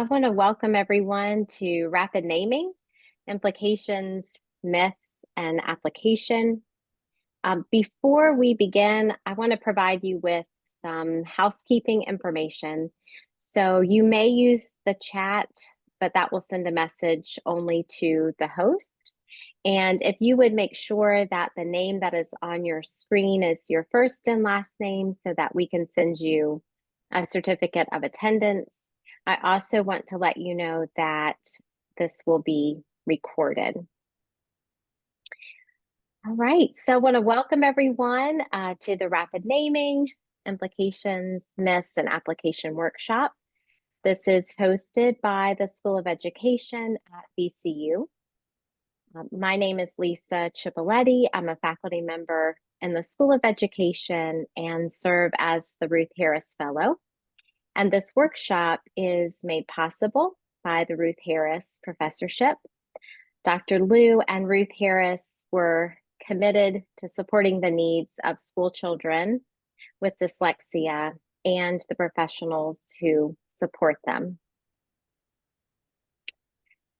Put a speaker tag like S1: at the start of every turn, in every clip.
S1: I want to welcome everyone to Rapid Naming, Implications, Myths, and Application. Before we begin, I want to provide you with some housekeeping information. So you may use the chat, but that will send a message only to the host. And if you would make sure that the name that is on your screen is your first and last name so that we can send you a certificate of attendance. I also want to let you know that this will be recorded. All right, so I want to welcome everyone to the Rapid Naming, Implications, Myths, and Application Workshop. This is hosted by the School of Education at VCU. My name is Lisa Cipoletti. I'm a faculty member in the School of Education and serve as the Ruth Harris Fellow. And this workshop is made possible by the Ruth Harris Professorship. Dr. Liu and Ruth Harris were committed to supporting the needs of school children with dyslexia and the professionals who support them.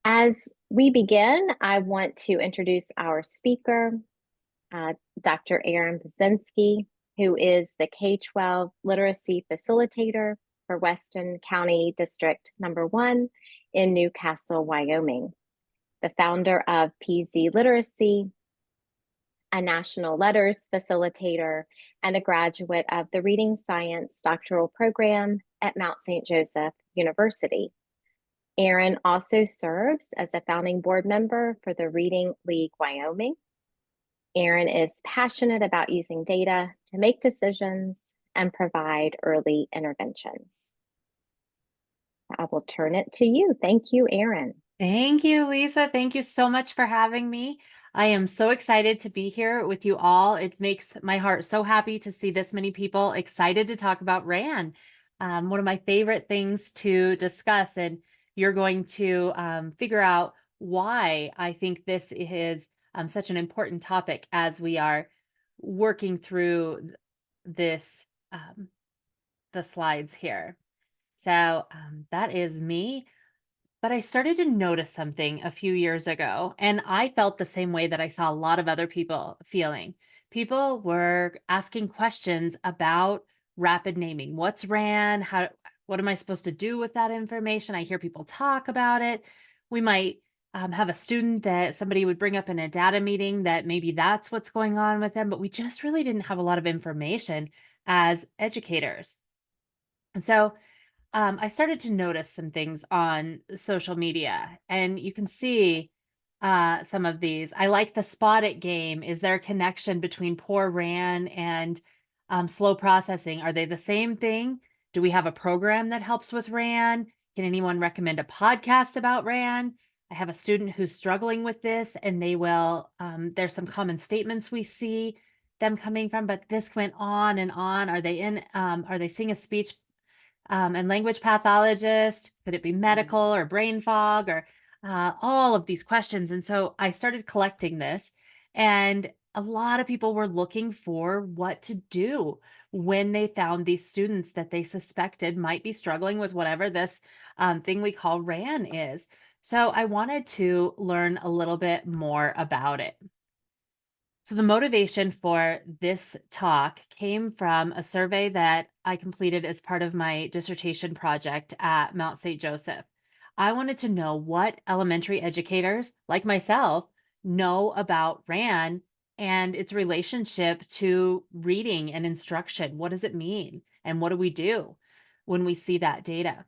S1: As we begin, I want to introduce our speaker, Dr. Erin Pzinski, who is the K-12 Literacy Facilitator for Weston County District Number 1 in Newcastle, Wyoming, the founder of PZ Literacy, a national letters facilitator, and a graduate of the Reading Science doctoral program at Mount St. Joseph University. Erin also serves as a founding board member for the Reading League Wyoming. Erin is passionate about using data to make decisions and provide early interventions. I will turn it to you. Thank you, Erin.
S2: Thank you, Lisa. Thank you so much for having me. I am so excited to be here with you all. It makes my heart so happy to see this many people excited to talk about RAN, one of my favorite things to discuss. And you're going to figure out why I think this is such an important topic as we are working through this, the slides here. So that is me. But I started to notice something a few years ago, and I felt the same way that I saw a lot of other people feeling. People were asking questions about rapid naming. What's RAN? What am I supposed to do with that information? I hear people talk about it. We might have a student that somebody would bring up in a data meeting that maybe that's what's going on with them, but we just really didn't have a lot of information as educators. And so I started to notice some things on social media, and you can see some of these. I like the spot it game. Is there a connection between poor RAN and slow processing? Are they the same thing? Do we have a program that helps with RAN? Can anyone recommend a podcast about RAN? I have a student who's struggling with this, and they will, there's some common statements we see them coming from, but this went on and on. Are they seeing a speech and language pathologist? Could it be medical or brain fog or all of these questions? And so I started collecting this, and a lot of people were looking for what to do when they found these students that they suspected might be struggling with whatever this thing we call RAN is. So I wanted to learn a little bit more about it. So, the motivation for this talk came from a survey that I completed as part of my dissertation project at Mount St. Joseph. I wanted to know what elementary educators like myself know about RAN and its relationship to reading and instruction. What does it mean? And what do we do when we see that data?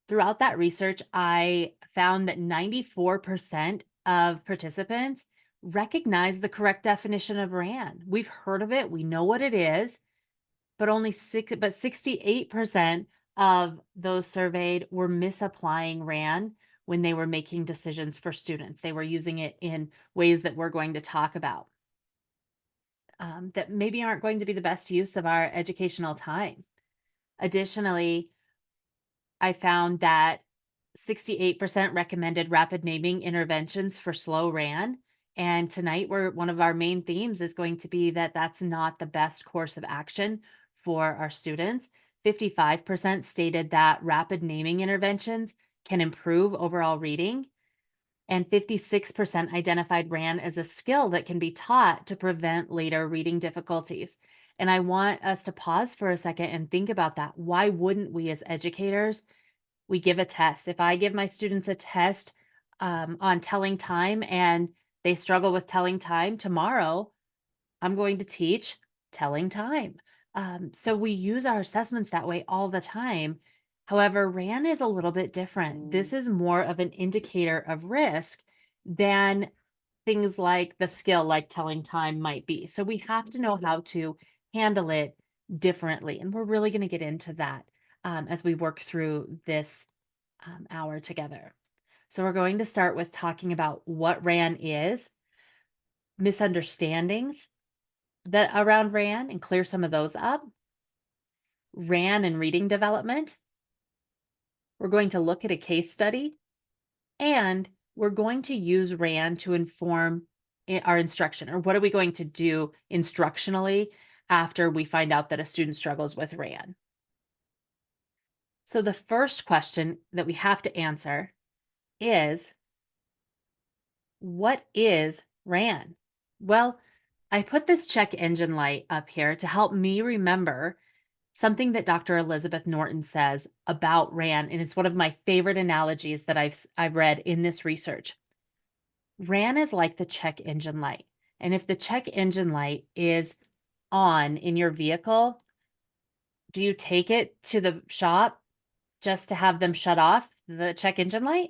S2: Throughout that research, I found that 94% of participants recognize the correct definition of RAN. We've heard of it, we know what it is, but 68% of those surveyed were misapplying RAN when they were making decisions for students. They were using it in ways that we're going to talk about that maybe aren't going to be the best use of our educational time. Additionally, I found that 68% recommended rapid naming interventions for slow RAN. And tonight, one of our main themes is going to be that that's not the best course of action for our students. 55% stated that rapid naming interventions can improve overall reading, and 56% identified RAN as a skill that can be taught to prevent later reading difficulties. And I want us to pause for a second and think about that. Why wouldn't we, as educators, we give a test? If I give my students a test on telling time and they struggle with telling time, tomorrow I'm going to teach telling time. So we use our assessments that way all the time. However, RAN is a little bit different. This is more of an indicator of risk than things like the skill, like telling time, might be. So we have to know how to handle it differently. And we're really going to get into that as we work through this hour together. So we're going to start with talking about what RAN is, misunderstandings that around RAN, and clear some of those up. RAN and reading development. We're going to look at a case study, and we're going to use RAN to inform our instruction, or what are we going to do instructionally after we find out that a student struggles with RAN. So the first question that we have to answer is, what is RAN? Well, I put this check engine light up here to help me remember something that Dr. Elizabeth Norton says about RAN, and it's one of my favorite analogies that I've read in this research. RAN is like the check engine light. And if the check engine light is on in your vehicle, do you take it to the shop just to have them shut off the check engine light?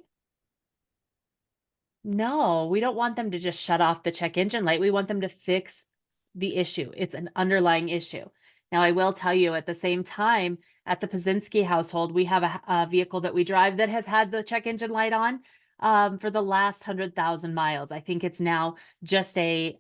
S2: No, we don't want them to just shut off the check engine light. We want them to fix the issue. It's an underlying issue. Now, I will tell you, at the same time, at the Pzinski household, we have a vehicle that we drive that has had the check engine light on for the last 100,000 miles. I think it's now just a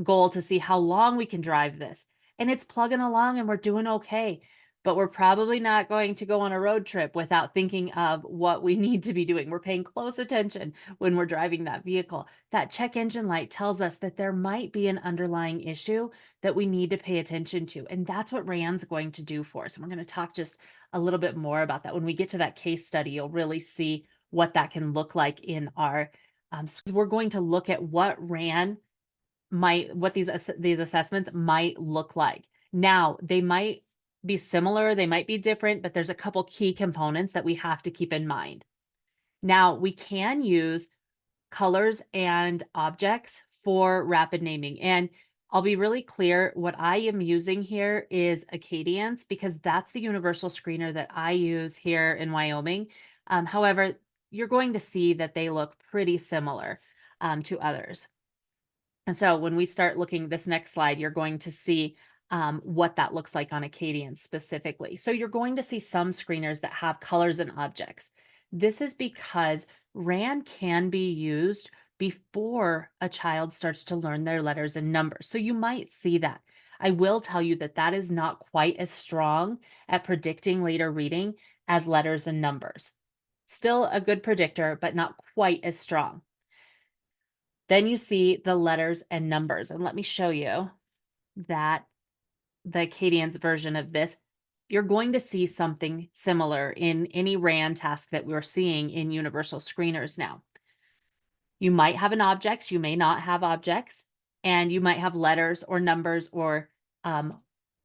S2: goal to see how long we can drive this. And it's plugging along and we're doing okay. But we're probably not going to go on a road trip without thinking of what we need to be doing. We're paying close attention when we're driving that vehicle. That check engine light tells us that there might be an underlying issue that we need to pay attention to. And that's what RAN's going to do for us. And we're going to talk just a little bit more about that. When we get to that case study, you'll really see what that can look like in our we're going to look at what RAN might, what these assessments might look like. Now, they might be similar, they might be different, but there's a couple key components that we have to keep in mind. Now, we can use colors and objects for rapid naming. And I'll be really clear, what I am using here is Acadience because that's the universal screener that I use here in Wyoming. However, you're going to see that they look pretty similar to others. And so when we start looking this next slide, you're going to see what that looks like on Acadian specifically. So you're going to see some screeners that have colors and objects. This is because RAN can be used before a child starts to learn their letters and numbers. So you might see that. I will tell you that that is not quite as strong at predicting later reading as letters and numbers. Still a good predictor, but not quite as strong. Then you see the letters and numbers. And let me show you that the Acadian's version of this, you're going to see something similar in any RAN task that we're seeing in universal screeners now. You might have an object, you may not have objects, and you might have letters or numbers or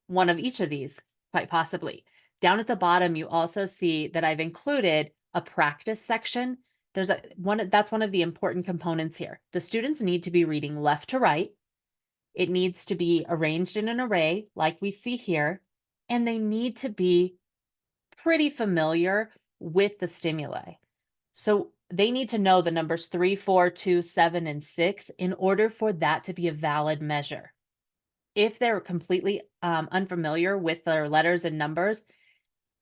S2: one of each of these, quite possibly. Down at the bottom, you also see that I've included a practice section. That's one of the important components here. The students need to be reading left to right. It needs to be arranged in an array like we see here, and they need to be pretty familiar with the stimuli. So they need to know the numbers 3, 4, 2, 7, and 6 in order for that to be a valid measure. If they're completely unfamiliar with their letters and numbers,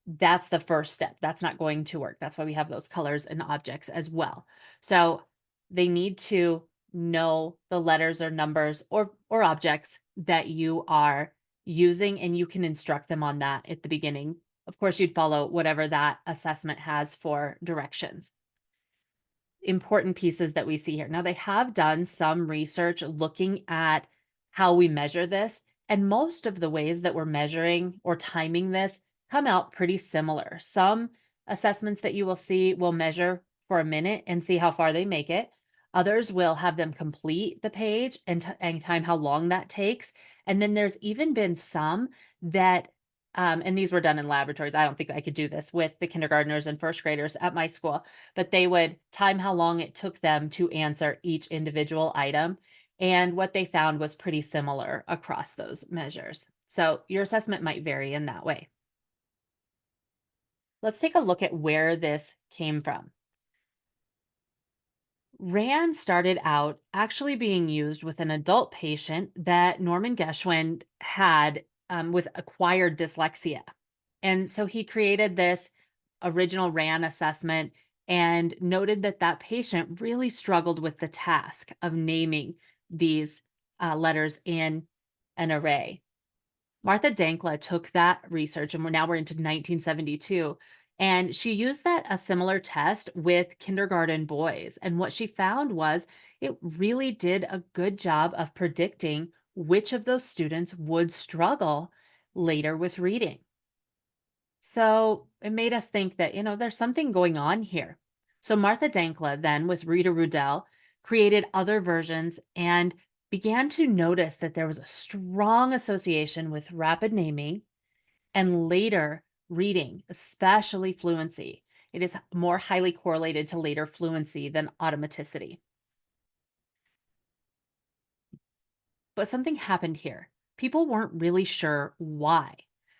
S2: that's the first step. That's not going to work. That's why we have those colors and objects as well. So they need to know the letters or numbers or objects that you are using, and you can instruct them on that at the beginning. Of course, you'd follow whatever that assessment has for directions. Important pieces that we see here. Now, they have done some research looking at how we measure this, and most of the ways that we're measuring or timing this come out pretty similar. Some Assessments that you will see will measure for a minute and see how far they make it. Others will have them complete the page and time how long that takes. And then there's even been some that, and these were done in laboratories. I don't think I could do this with the kindergartners and first graders at my school, but they would time how long it took them to answer each individual item. And what they found was pretty similar across those measures. So your assessment might vary in that way. Let's take a look at where this came from. RAND started out actually being used with an adult patient that Norman Geschwind had with acquired dyslexia. And so he created this original RAND assessment and noted that that patient really struggled with the task of naming these letters in an array. Martha Dankla took that research, and now we're into 1972, and she used a similar test with kindergarten boys. And what she found was it really did a good job of predicting which of those students would struggle later with reading. So it made us think that, there's something going on here. So Martha Dankla then with Rita Rudell created other versions and began to notice that there was a strong association with rapid naming and later reading, especially fluency. It is more highly correlated to later fluency than automaticity. But something happened here. People weren't really sure why.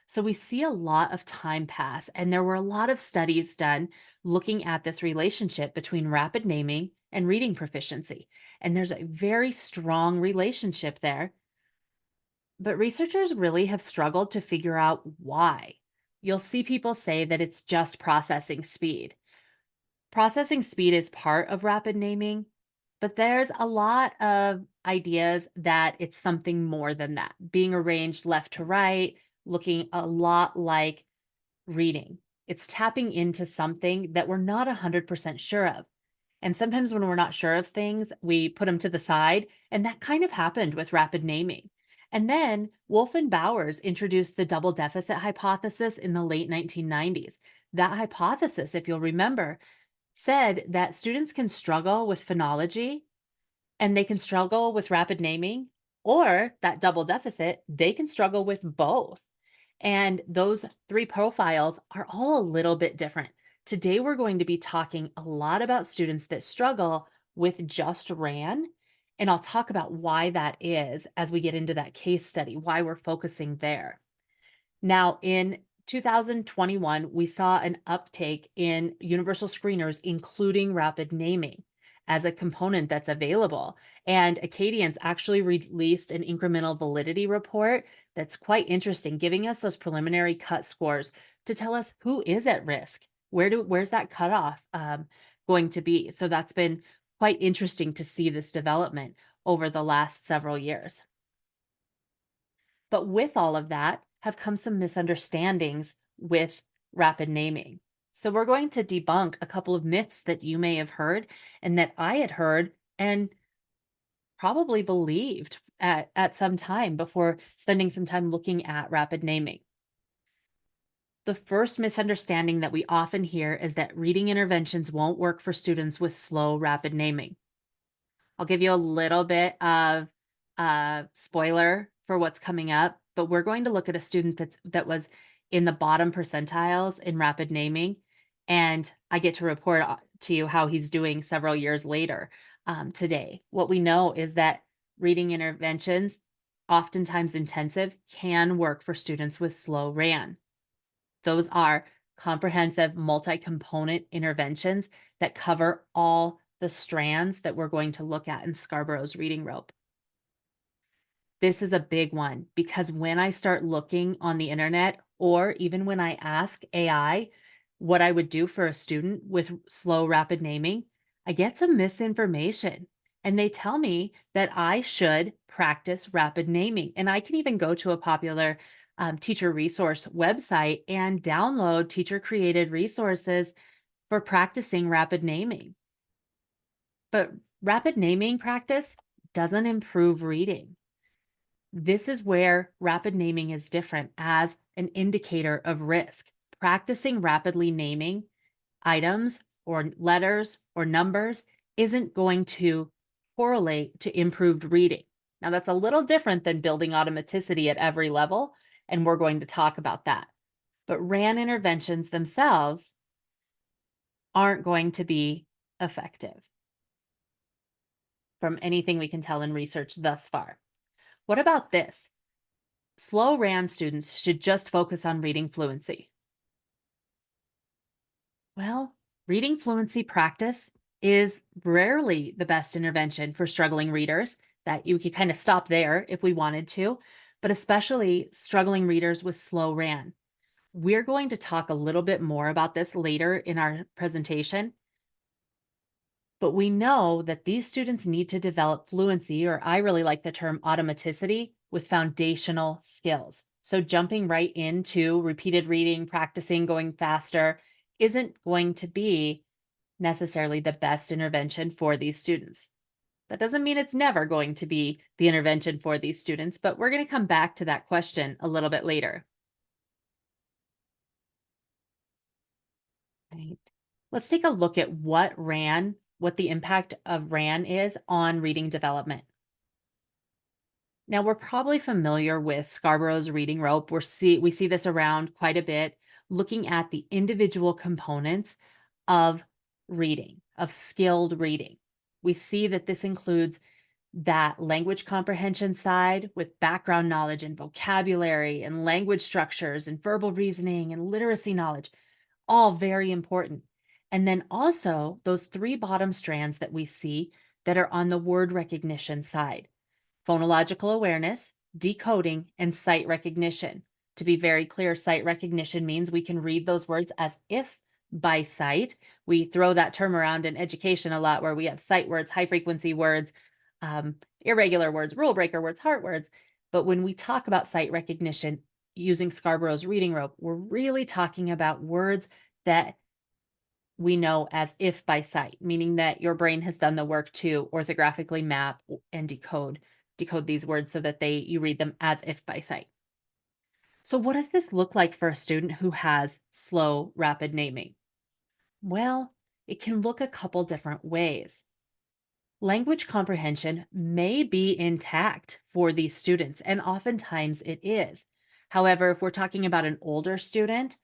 S2: So we see a lot of time pass, and there were a lot of studies done looking at this relationship between rapid naming and reading proficiency. And there's a very strong relationship there. But researchers really have struggled to figure out why. You'll see people say that it's just processing speed. Processing speed is part of rapid naming, but there's a lot of ideas that it's something more than that, being arranged left to right, looking a lot like reading. It's tapping into something that we're not 100% sure of. And sometimes when we're not sure of things, we put them to the side. And that kind of happened with rapid naming. And then Wolf and Bowers introduced the double deficit hypothesis in the late 1990s. That hypothesis, if you'll remember, said that students can struggle with phonology and they can struggle with rapid naming, or that double deficit, they can struggle with both. And those three profiles are all a little bit different. Today, we're going to be talking a lot about students that struggle with just RAN. And I'll talk about why that is as we get into that case study, why we're focusing there. Now, in 2021, we saw an uptake in universal screeners, including rapid naming as a component that's available. And Acadians actually released an incremental validity report that's quite interesting, giving us those preliminary cut scores to tell us who is at risk. Where's that cutoff going to be? So that's been quite interesting to see this development over the last several years. But with all of that have come some misunderstandings with rapid naming. So we're going to debunk a couple of myths that you may have heard and that I had heard and probably believed at some time before spending some time looking at rapid naming. The first misunderstanding that we often hear is that reading interventions won't work for students with slow rapid naming. I'll give you a little bit of spoiler for what's coming up, but we're going to look at a student that was in the bottom percentiles in rapid naming, and I get to report to you how he's doing several years later today. What we know is that reading interventions, oftentimes intensive, can work for students with slow RAN. Those are comprehensive multi-component interventions that cover all the strands that we're going to look at in Scarborough's reading rope. This is a big one because when I start looking on the internet, or even when I ask AI what I would do for a student with slow rapid naming, I get some misinformation. And they tell me that I should practice rapid naming. And I can even go to a popular teacher resource website and download teacher created resources for practicing rapid naming. But rapid naming practice doesn't improve reading. This is where rapid naming is different as an indicator of risk. Practicing rapidly naming items or letters or numbers isn't going to correlate to improved reading. Now, that's a little different than building automaticity at every level, and we're going to talk about that. But RAN interventions themselves aren't going to be effective from anything we can tell in research thus far. What about this? Slow RAN students should just focus on reading fluency. Well, reading fluency practice is rarely the best intervention for struggling readers. That you could kind of stop there if we wanted to, but especially struggling readers with slow RAN. We're going to talk a little bit more about this later in our presentation, but we know that these students need to develop fluency, or I really like the term automaticity, with foundational skills. So jumping right into repeated reading, practicing, going faster isn't going to be necessarily the best intervention for these students. That doesn't mean it's never going to be the intervention for these students, but we're going to come back to that question a little bit later. Right. Let's take a look at what the impact of RAN is on reading development. Now, we're probably familiar with Scarborough's reading rope. We see this around quite a bit, looking at the individual components of reading, of skilled reading. We see that this includes that language comprehension side with background knowledge and vocabulary and language structures and verbal reasoning and literacy knowledge, all very important. And then also those three bottom strands that we see that are on the word recognition side: phonological awareness, decoding, and sight recognition. To be very clear, sight recognition means we can read those words as if by sight. We throw that term around in education a lot, where we have sight words, high frequency words, irregular words, rule breaker words, heart words. But when we talk about sight recognition using Scarborough's reading rope, we're really talking about words that we know as if by sight, meaning that your brain has done the work to orthographically map and decode these words so that you read them as if by sight. So what does this look like for a student who has slow rapid naming? Well, it can look a couple different ways. Language comprehension may be intact for these students, and oftentimes it is. However, if we're talking about an older student,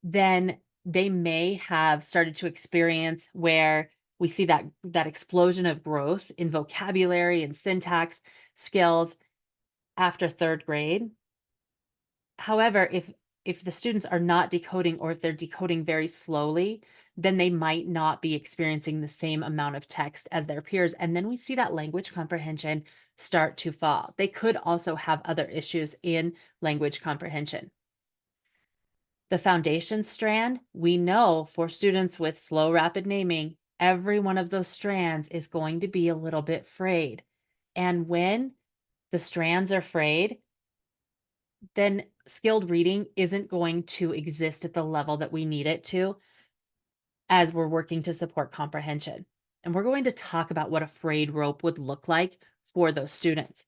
S2: then they may have started to experience where we see that explosion of growth in vocabulary and syntax skills after third grade. However, if the students are not decoding, or if they're decoding very slowly, then they might not be experiencing the same amount of text as their peers. And then we see that language comprehension start to fall. They could also have other issues in language comprehension. The foundation strand, we know for students with slow rapid naming, every one of those strands is going to be a little bit frayed. And when the strands are frayed, then skilled reading isn't going to exist at the level that we need it to as we're working to support comprehension. And we're going to talk about what a frayed rope would look like for those students.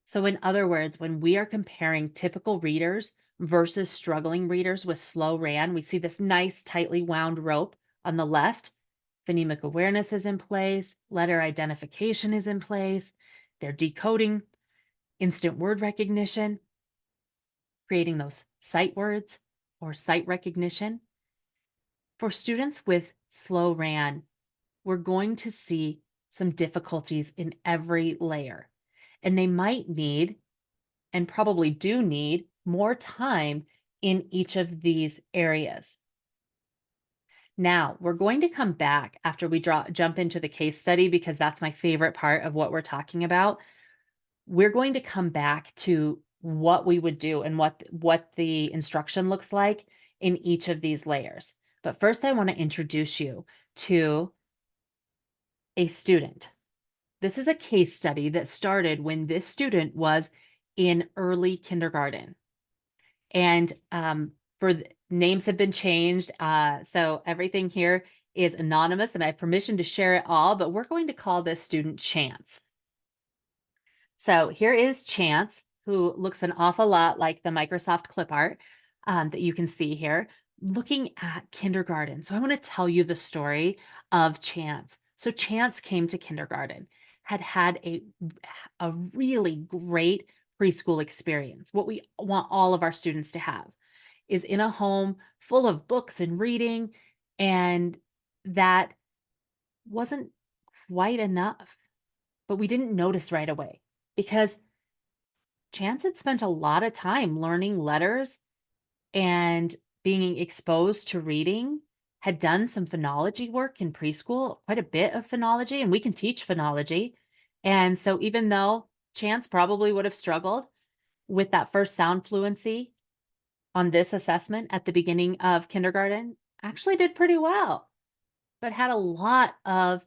S2: So, in other words, when we are comparing typical readers versus struggling readers with slow RAN, we see this nice, tightly wound rope on the left. Phonemic awareness is in place, letter identification is in place, they're decoding, instant word recognition, creating those sight words or sight recognition. For students with slow RAN, we're going to see some difficulties in every layer, and they might need, and probably do need, more time in each of these areas. Now, we're going to come back after we jump into the case study, because that's my favorite part of what we're talking about. We're going to come back to what we would do and what the instruction looks like in each of these layers. But first, I want to introduce you to a student. This is a case study that started when this student was in early kindergarten. And names have been changed. So everything here is anonymous, and I have permission to share it all, but we're going to call this student Chance. So here is Chance, who looks an awful lot like the Microsoft clip art that you can see here. looking at kindergarten. So I want to tell you the story of Chance. So Chance came to kindergarten, had had a really great preschool experience. What we want all of our students to have is in a home full of books and reading, and that wasn't quite enough. But we didn't notice right away because Chance had spent a lot of time learning letters and being exposed to reading, had done some phonology work in preschool, quite a bit of phonology, and we can teach phonology. And so even though Chance probably would have struggled with that first sound fluency on this assessment at the beginning of kindergarten, actually did pretty well, but had a lot of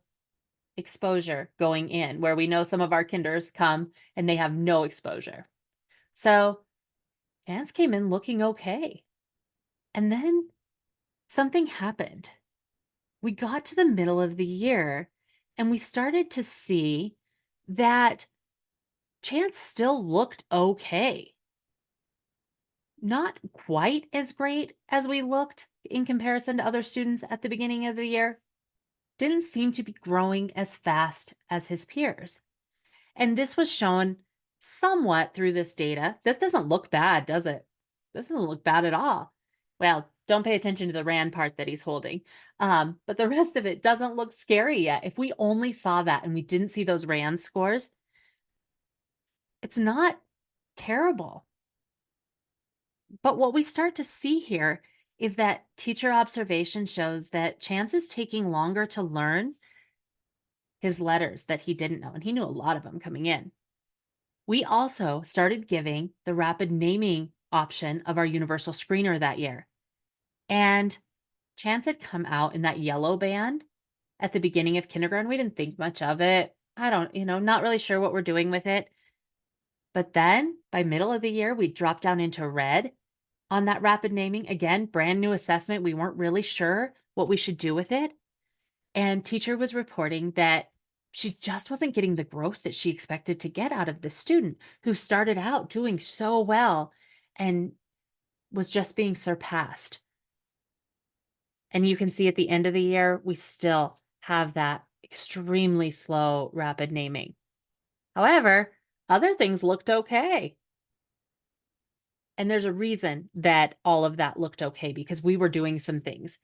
S2: exposure going in, where we know some of our kinders come and they have no exposure. So Chance came in looking okay. And then something happened. We got to the middle of the year and we started to see that Chance still looked okay. Not quite as great as we looked in comparison to other students at the beginning of the year. Didn't seem to be growing as fast as his peers. And this was shown somewhat through this data. This doesn't look bad, does it? Doesn't look bad at all. Well, don't pay attention to the RAND part that he's holding. But the rest of it doesn't look scary yet. If we only saw that and we didn't see those RAND scores, it's not terrible. But what we start to see here is that teacher observation shows that Chance is taking longer to learn his letters that he didn't know. And he knew a lot of them coming in. We also started giving the rapid naming option of our universal screener that year. And Chance had come out in that yellow band at the beginning of kindergarten. We didn't think much of it. I don't, not really sure what we're doing with it. But then by middle of the year, we dropped down into red on that rapid naming. Again, brand new assessment. We weren't really sure what we should do with it. And teacher was reporting that she just wasn't getting the growth that she expected to get out of this student who started out doing so well and was just being surpassed. And you can see at the end of the year, we still have that extremely slow rapid naming. However, other things looked okay. And there's a reason that all of that looked okay, because we were doing some things.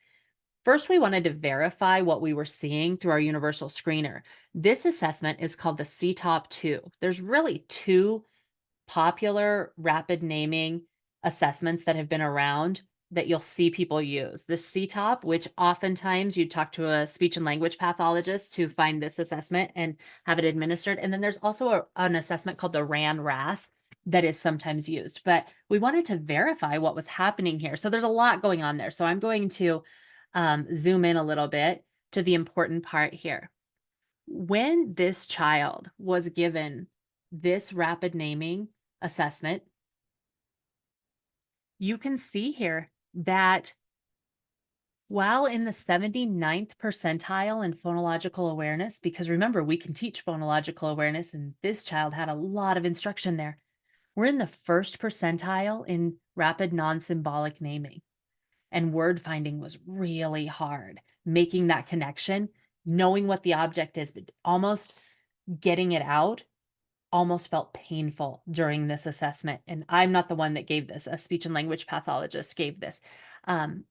S2: First, we wanted to verify what we were seeing through our universal screener. This assessment is called the CTOP 2. There's really two popular rapid naming assessments that have been around that you'll see people use. This CTOP, which oftentimes you talk to a speech and language pathologist to find this assessment and have it administered. And then there's also an assessment called the RAN-RAS that is sometimes used. But we wanted to verify what was happening here. So there's a lot going on there. So I'm going to zoom in a little bit to the important part here. When this child was given this rapid naming assessment, you can see here that while in the 79th percentile in phonological awareness, because remember, we can teach phonological awareness, and this child had a lot of instruction there. We're in the first percentile in rapid non-symbolic naming, and word finding was really hard. Making that connection, knowing what the object is, but almost getting it out almost felt painful during this assessment. And I'm not the one that gave this, a speech and language pathologist gave this. Um,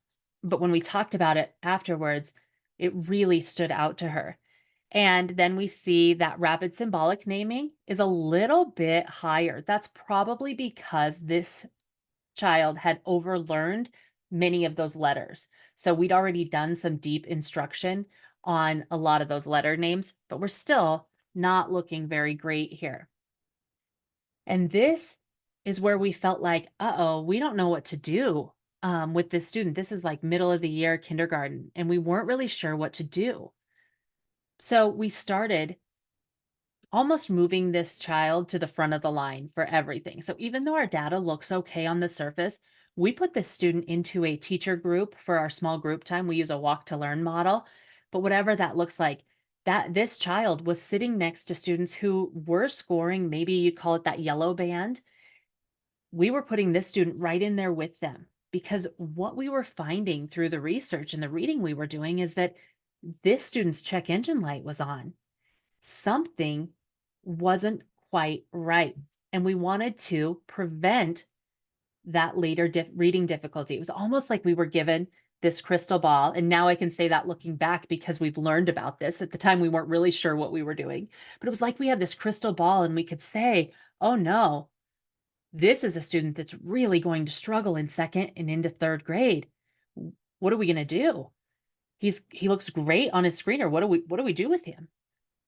S2: but when we talked about it afterwards, it really stood out to her. And then we see that rapid symbolic naming is a little bit higher. That's probably because this child had overlearned many of those letters. So we'd already done some deep instruction on a lot of those letter names, but we're still not looking very great here. And this is where we felt like, uh-oh, we don't know what to do with this student. This is like middle of the year kindergarten, and we weren't really sure what to do. So we started almost moving this child to the front of the line for everything. So even though our data looks okay on the surface, we put this student into a teacher group for our small group time. We use a walk to learn model, but whatever that looks like, that this child was sitting next to students who were scoring, maybe you'd call it that yellow band. We were putting this student right in there with them. because what we were finding through the research and the reading we were doing is that this student's check engine light was on. Something wasn't quite right. And we wanted to prevent that later reading difficulty. It was almost like we were given this crystal ball. And now I can say that looking back because we've learned about this. At the time, we weren't really sure what we were doing, but it was like we had this crystal ball and we could say, oh no, this is a student that's really going to struggle in second and into third grade. What are we going to do? He looks great on his screener. What do we do with him?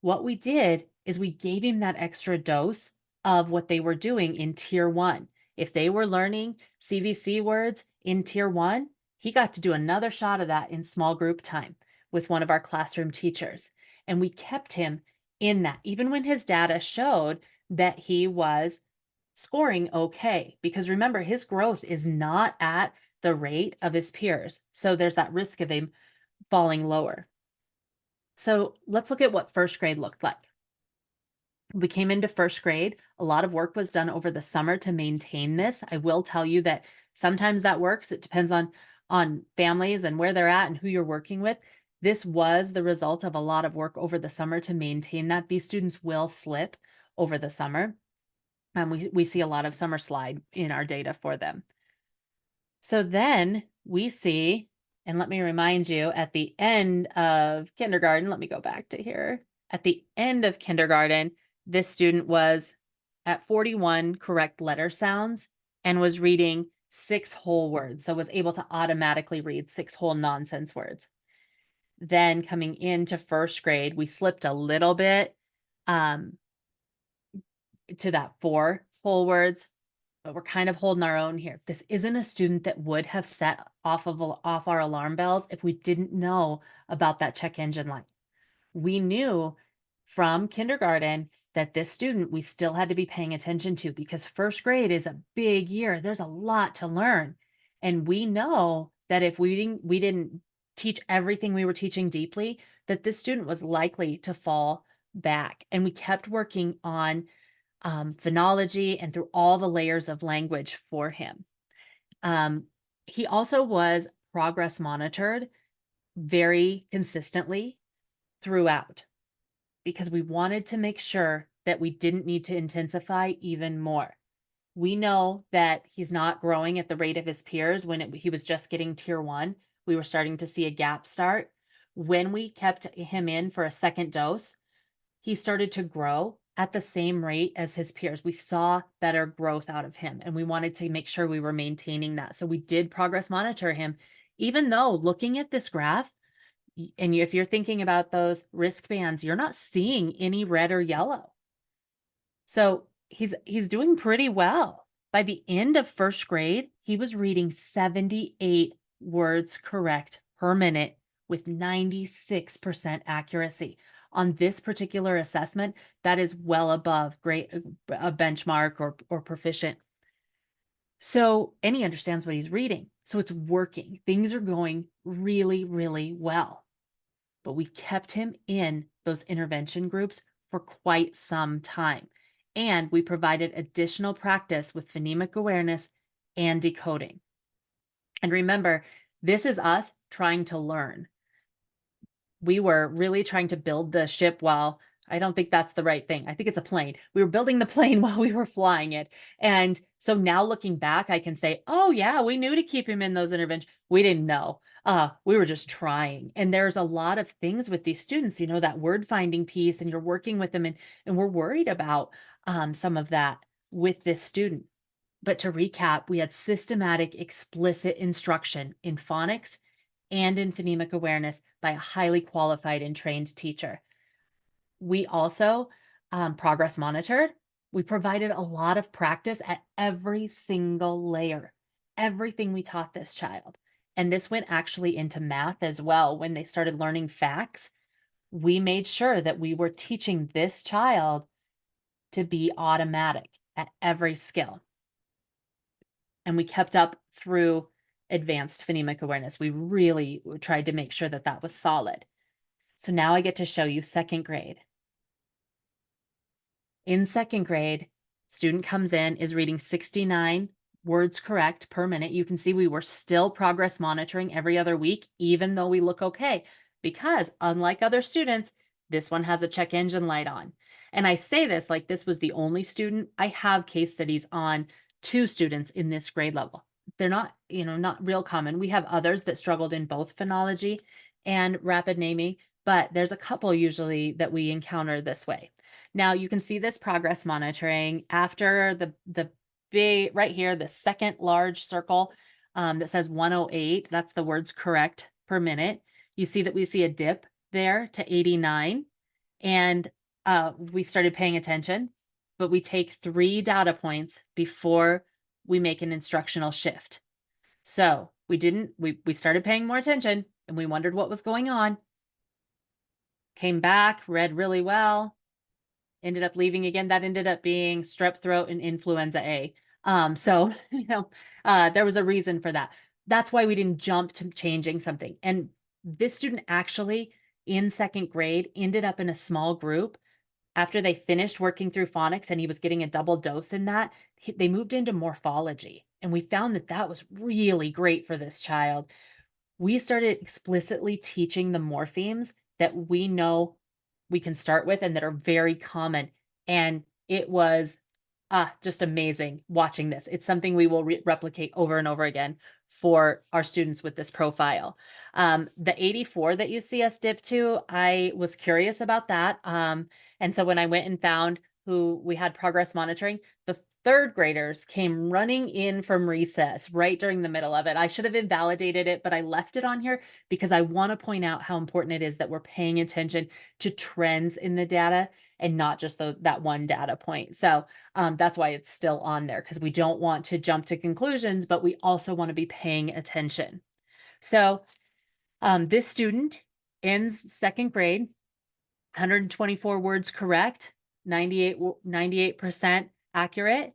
S2: What we did is we gave him that extra dose of what they were doing in tier one. If they were learning CVC words in tier one, he got to do another shot of that in small group time with one of our classroom teachers. And we kept him in that, even when his data showed that he was scoring okay. Because remember, his growth is not at the rate of his peers. So there's that risk of him falling lower. So let's look at what first grade looked like. We came into first grade. A lot of work was done over the summer to maintain this. I will tell you that sometimes that works. It depends on families and where they're at and who you're working with. This was the result of a lot of work over the summer to maintain that. These students will slip over the summer. And we see a lot of summer slide in our data for them. So then we see, and let me remind you, at the end of kindergarten, let me go back to here. At the end of kindergarten, this student was at 41 correct letter sounds and was reading 6 whole words. So was able to automatically read 6 whole nonsense words. Then coming into first grade, we slipped a little bit to that 4 whole words, but we're kind of holding our own here. This isn't a student that would have set off our alarm bells if we didn't know about that check engine light. We knew from kindergarten that this student we still had to be paying attention to because first grade is a big year. There's a lot to learn. And we know that if we didn't teach everything we were teaching deeply, that this student was likely to fall back. And we kept working on phonology and through all the layers of language for him. He also was progress monitored very consistently throughout because we wanted to make sure that we didn't need to intensify even more. We know that he's not growing at the rate of his peers when he was just getting tier one. We were starting to see a gap start. When we kept him in for a second dose, he started to grow at the same rate as his peers. We saw better growth out of him, and we wanted to make sure we were maintaining that. So we did progress monitor him, even though looking at this graph, and if you're thinking about those wristbands, you're not seeing any red or yellow. So he's doing pretty well. By the end of first grade, he was reading 78 words correct per minute with 96% accuracy. On this particular assessment, that is well above great a benchmark or proficient. So, and he understands what he's reading. So it's working. Things are going really, really well. But we kept him in those intervention groups for quite some time. And we provided additional practice with phonemic awareness and decoding. And remember, this is us trying to learn. We were really trying to build the ship while I don't think that's the right thing. I think it's a plane. We were building the plane while we were flying it. And so now looking back, I can say, oh yeah, we knew to keep him in those interventions. We didn't know. We were just trying. And there's a lot of things with these students, that word finding piece, and you're working with them, and we're worried about some of that with this student. But to recap, we had systematic, explicit instruction in phonics and in phonemic awareness by a highly qualified and trained teacher. We also progress monitored. We provided a lot of practice at every single layer, everything we taught this child. And this went actually into math as well. When they started learning facts, we made sure that we were teaching this child to be automatic at every skill. And we kept up through advanced phonemic awareness. We really tried to make sure that that was solid. So now I get to show you second grade. In second grade, student comes in, is reading 69 words correct per minute. You can see we were still progress monitoring every other week, even though we look okay, because unlike other students, this one has a check engine light on. And I say this like this was the only student. I have case studies on two students in this grade level. They're not, not real common. We have others that struggled in both phonology and rapid naming, but there's a couple usually that we encounter this way. Now you can see this progress monitoring after the big right here, the second large circle that says 108. That's the words correct per minute. You see that we see a dip there to 89, and we started paying attention, but we take 3 data points before we make an instructional shift. So we started paying more attention and we wondered what was going on, came back, read really well, ended up leaving again. That ended up being strep throat and influenza A. So, there was a reason for that. That's why we didn't jump to changing something. And this student actually in second grade ended up in a small group after they finished working through phonics and he was getting a double dose in that. They moved into morphology. And we found that that was really great for this child. We started explicitly teaching the morphemes that we know we can start with and that are very common. And it was just amazing watching this. It's something we will replicate over and over again for our students with this profile. The 84 that you see us dip to, I was curious about that. And so when I went and found who we had progress monitoring, the third graders came running in from recess right during the middle of it. I should have invalidated it, but I left it on here because I want to point out how important it is that we're paying attention to trends in the data and not just that one data point. So that's why it's still on there, because we don't want to jump to conclusions, but we also want to be paying attention. So this student ends second grade, 124 words correct, 98% accurate,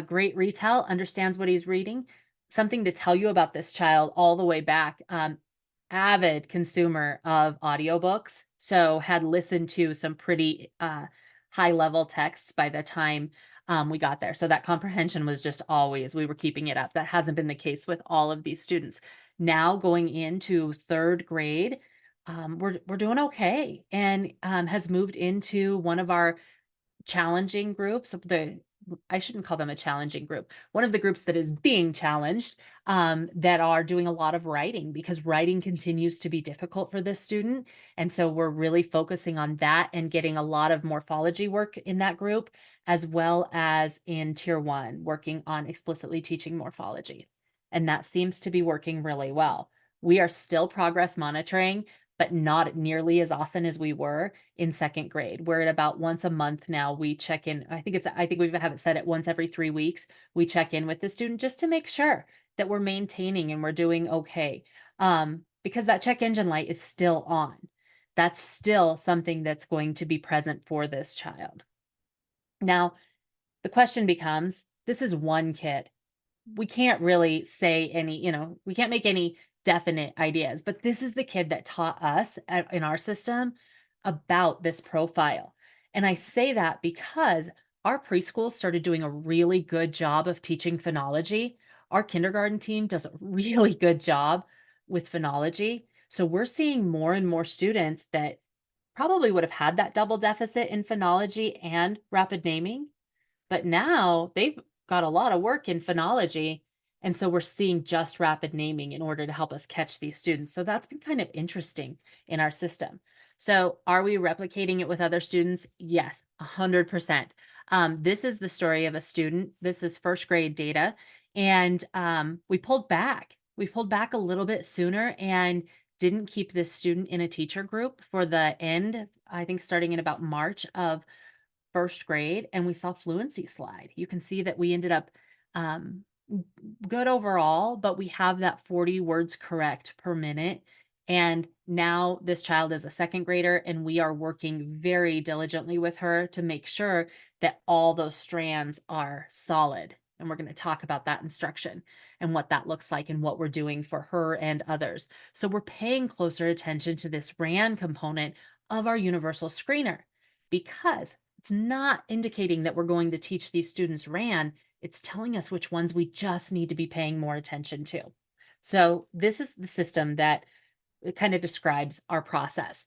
S2: great retell, understands what he's reading. Something to tell you about this child all the way back. Avid consumer of audiobooks, so had listened to some pretty high level texts by the time we got there. So that comprehension was just always, we were keeping it up. That hasn't been the case with all of these students. Now going into third grade, we're doing okay, and has moved into one of our challenging groups. I shouldn't call them a challenging group. One of the groups that is being challenged, that are doing a lot of writing, because writing continues to be difficult for this student. And so we're really focusing on that and getting a lot of morphology work in that group, as well as in tier 1, working on explicitly teaching morphology. And that seems to be working really well. We are still progress monitoring, but not nearly as often as we were in second grade. We're at about once a month now. We check in. I think we have it set at once every 3 weeks. We check in with the student just to make sure that we're maintaining and we're doing okay. Because that check engine light is still on. That's still something that's going to be present for this child. Now, the question becomes, this is one kid. We can't really say any, we can't make any definite ideas, but this is the kid that taught us in our system about this profile. And I say that because our preschool started doing a really good job of teaching phonology. Our kindergarten team does a really good job with phonology. So we're seeing more and more students that probably would have had that double deficit in phonology and rapid naming, but now they've got a lot of work in phonology. And so we're seeing just rapid naming in order to help us catch these students. So that's been kind of interesting in our system. So are we replicating it with other students? Yes, 100%. This is the story of a student. This is first grade data. And we pulled back. We pulled back a little bit sooner and didn't keep this student in a teacher group for the end, I think starting in about March of first grade, and we saw fluency slide. You can see that we ended up um, good overall, but we have that 40 words correct per minute. And now this child is a second grader, and we are working very diligently with her to make sure that all those strands are solid. And we're going to talk about that instruction and what that looks like and what we're doing for her and others. So we're paying closer attention to this RAN component of our universal screener, because it's not indicating that we're going to teach these students RAN. It's telling us which ones we just need to be paying more attention to. So this is the system that it kind of describes our process.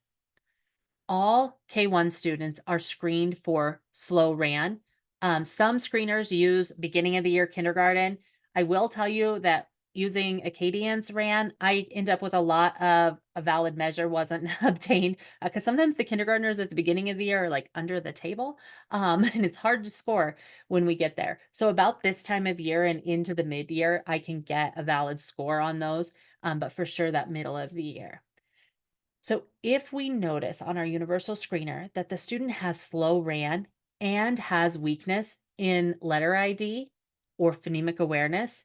S2: All K1 students are screened for slow RAN. Some screeners use beginning of the year kindergarten. I will tell you that using Acadian's RAN, I end up with a lot of a valid measure wasn't obtained because sometimes the kindergartners at the beginning of the year are like under the table, and it's hard to score when we get there. So about this time of year and into the mid-year, I can get a valid score on those, but for sure that middle of the year. So if we notice on our universal screener that the student has slow RAN and has weakness in letter ID or phonemic awareness,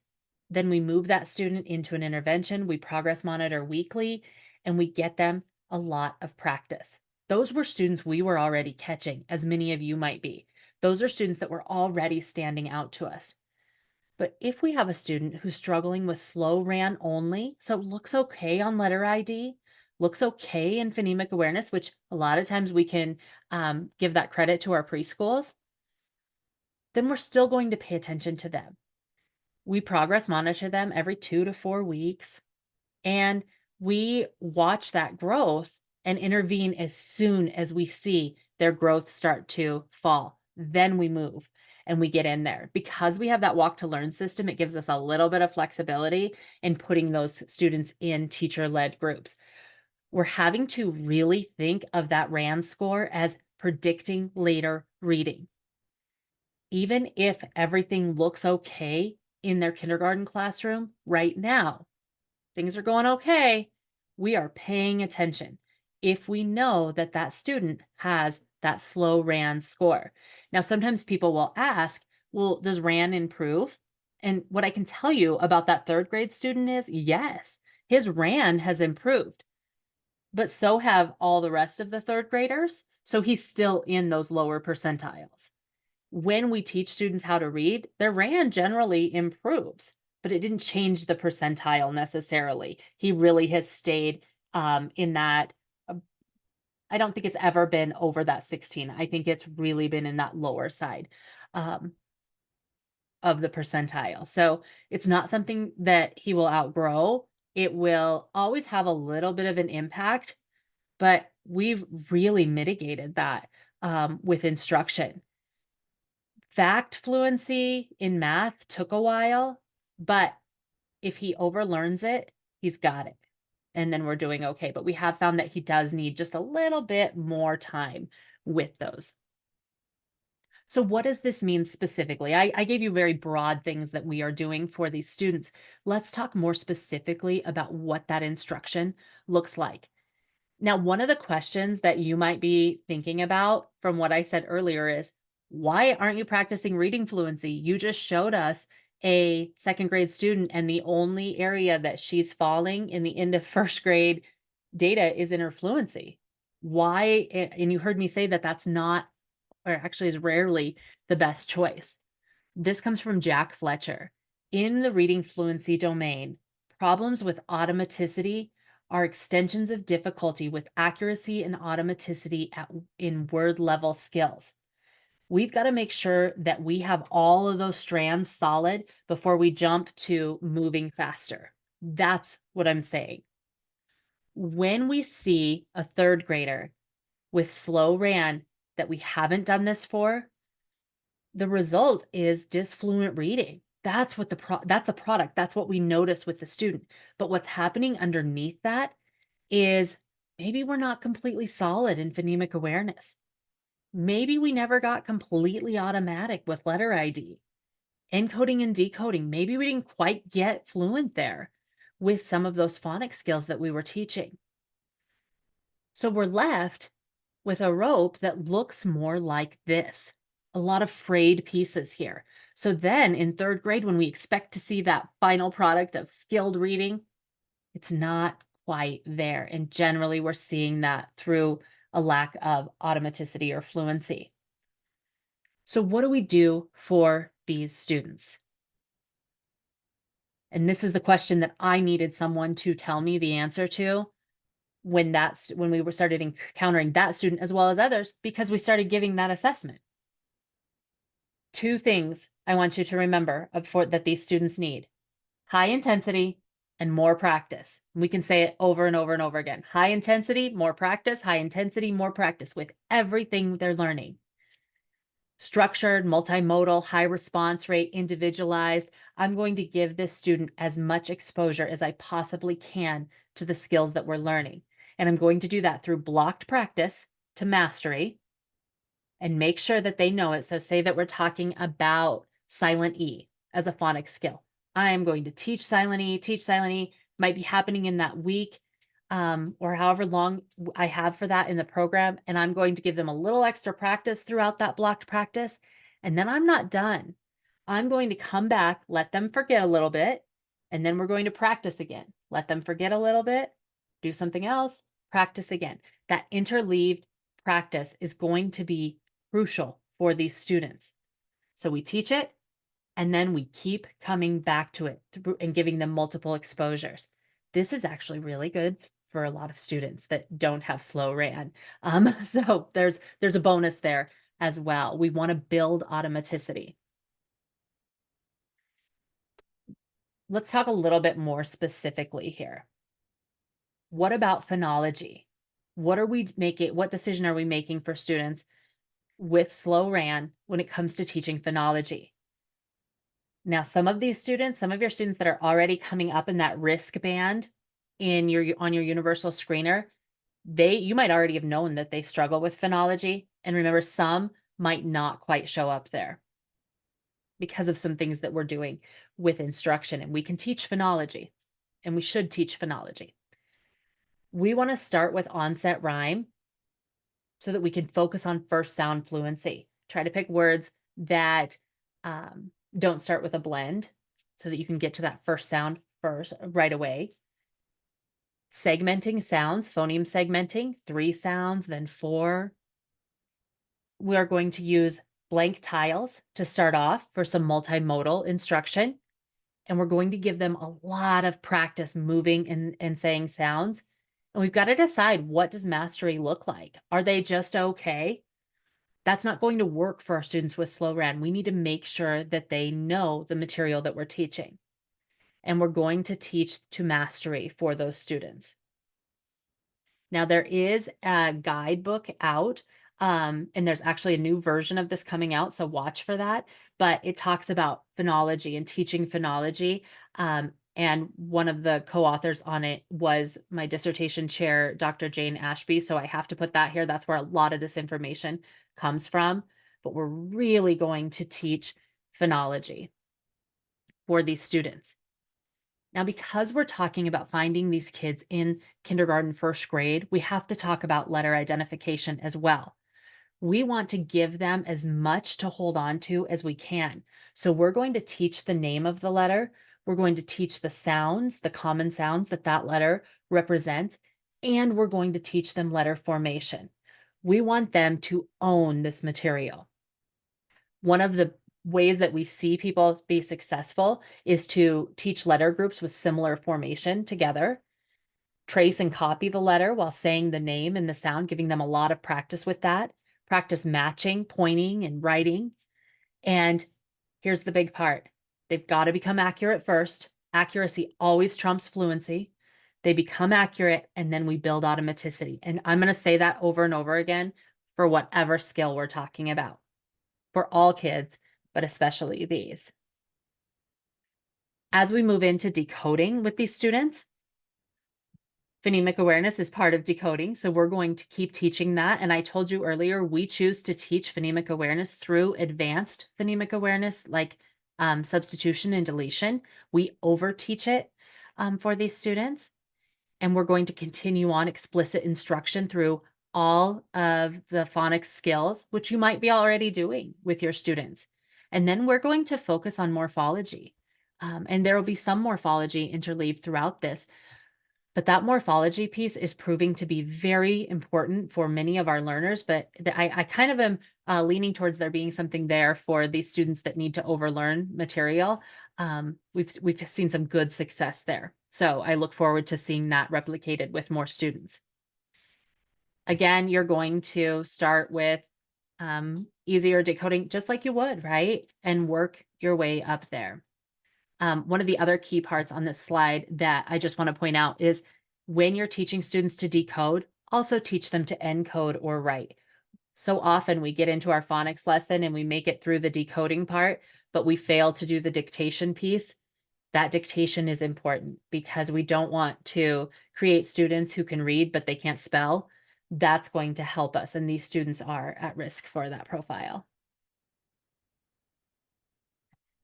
S2: then we move that student into an intervention. We progress monitor weekly and we get them a lot of practice. Those were students we were already catching, as many of you might be. Those are students that were already standing out to us. But if we have a student who's struggling with slow RAN only, so it looks okay on letter ID, looks okay in phonemic awareness, which a lot of times we can give that credit to our preschools, then we're still going to pay attention to them. We progress monitor them every 2 to 4 weeks, and we watch that growth and intervene as soon as we see their growth start to fall. Then we move and we get in there. Because we have that walk to learn system, it gives us a little bit of flexibility in putting those students in teacher-led groups. We're having to really think of that RAN score as predicting later reading. Even if everything looks okay in their kindergarten classroom right now, things are going okay, we are paying attention if we know that that student has that slow RAN score. Now, sometimes people will ask, well, does RAN improve? And what I can tell you about that third grade student is yes, his RAN has improved, but so have all the rest of the third graders. So he's still in those lower percentiles. When we teach students how to read, their RAN generally improves, but it didn't change the percentile necessarily. He really has stayed in that. uh, I don't think it's ever been over that 16. I think it's really been in that lower side um, of the percentile. So it's not something that he will outgrow. It will always have a little bit of an impact, but we've really mitigated that with instruction. Fact fluency in math took a while, but if he overlearns it, he's got it. And then we're doing okay. But we have found that he does need just a little bit more time with those. So, what does this mean specifically? I gave you very broad things that we are doing for these students. Let's talk more specifically about what that instruction looks like. Now, one of the questions that you might be thinking about from what I said earlier is, why aren't you practicing reading fluency? You just showed us a second grade student, and the only area that she's falling in the end of first grade data is in her fluency. Why? And you heard me say that that's not, or actually is rarely the best choice. This comes from Jack Fletcher. In the reading fluency domain, problems with automaticity are extensions of difficulty with accuracy and automaticity in word level skills. We've got to make sure that we have all of those strands solid before we jump to moving faster. That's what I'm saying. When we see a third grader with slow RAN that we haven't done this for, the result is disfluent reading. That's what that's a product. That's what we notice with the student. But what's happening underneath that is maybe we're not completely solid in phonemic awareness. Maybe we never got completely automatic with letter ID, encoding and decoding. Maybe we didn't quite get fluent there with some of those phonics skills that we were teaching. So we're left with a rope that looks more like this. A lot of frayed pieces here. So then in third grade, when we expect to see that final product of skilled reading, it's not quite there. And generally, we're seeing that through a lack of automaticity or fluency. So what do we do for these students? And this is the question that I needed someone to tell me the answer to when we were started encountering that student as well as others, because we started giving that assessment. Two things I want you to remember that these students need: high intensity and more practice. We can say it over and over and over again. High intensity, more practice, high intensity, more practice with everything they're learning. Structured, multimodal, high response rate, individualized. I'm going to give this student as much exposure as I possibly can to the skills that we're learning. And I'm going to do that through blocked practice to mastery and make sure that they know it. So say that we're talking about silent E as a phonics skill. I am going to teach silent E, might be happening in that week, or however long I have for that in the program. And I'm going to give them a little extra practice throughout that blocked practice. And then I'm not done. I'm going to come back, let them forget a little bit, and then we're going to practice again. Let them forget a little bit, do something else, practice again. That interleaved practice is going to be crucial for these students. So we teach it, and then we keep coming back to it and giving them multiple exposures. This is actually really good for a lot of students that don't have slow RAN. So there's a bonus there as well. We want to build automaticity. Let's talk a little bit more specifically here. What about phonology? What decision are we making for students with slow RAN when it comes to teaching phonology? Now, some of your students that are already coming up in that risk band on your universal screener, you might already have known that they struggle with phonology. And remember, some might not quite show up there because of some things that we're doing with instruction. And we can teach phonology, and we should teach phonology. We want to start with onset rhyme so that we can focus on first sound fluency. Try to pick words that don't start with a blend so that you can get to that first sound right away. Segmenting sounds, phoneme segmenting, 3 sounds, then 4. We are going to use blank tiles to start off for some multimodal instruction. And we're going to give them a lot of practice moving and saying sounds. And we've got to decide, what does mastery look like? Are they just okay? That's not going to work for our students with slow RAN. We need to make sure that they know the material that we're teaching. And we're going to teach to mastery for those students. Now, there is a guidebook out, and there's actually a new version of this coming out, so watch for that. But it talks about phonology and teaching phonology. And one of the co-authors on it was my dissertation chair, Dr. Jane Ashby. So I have to put that here. That's where a lot of this information comes from. But we're really going to teach phonology for these students. Now, because we're talking about finding these kids in kindergarten, first grade, we have to talk about letter identification as well. We want to give them as much to hold on to as we can. So we're going to teach the name of the letter. We're going to teach the sounds, the common sounds that letter represents, and we're going to teach them letter formation. We want them to own this material. One of the ways that we see people be successful is to teach letter groups with similar formation together, trace and copy the letter while saying the name and the sound, giving them a lot of practice with that, practice matching, pointing, and writing. And here's the big part. They've got to become accurate first. Accuracy always trumps fluency. They become accurate, and then we build automaticity. And I'm going to say that over and over again for whatever skill we're talking about, for all kids, but especially these. As we move into decoding with these students, phonemic awareness is part of decoding, so we're going to keep teaching that. And I told you earlier, we choose to teach phonemic awareness through advanced phonemic awareness, like substitution and deletion. We overteach it for these students. And we're going to continue on explicit instruction through all of the phonics skills, which you might be already doing with your students. And then we're going to focus on morphology. And there will be some morphology interleaved throughout this. But that morphology piece is proving to be very important for many of our learners. But I kind of am leaning towards there being something there for these students that need to overlearn material. We've seen some good success there. So I look forward to seeing that replicated with more students. Again, you're going to start with easier decoding, just like you would, right? And work your way up there. One of the other key parts on this slide that I just want to point out is when you're teaching students to decode, also teach them to encode or write. So often we get into our phonics lesson and we make it through the decoding part, but we fail to do the dictation piece. That dictation is important because we don't want to create students who can read, but they can't spell. That's going to help us. And these students are at risk for that profile.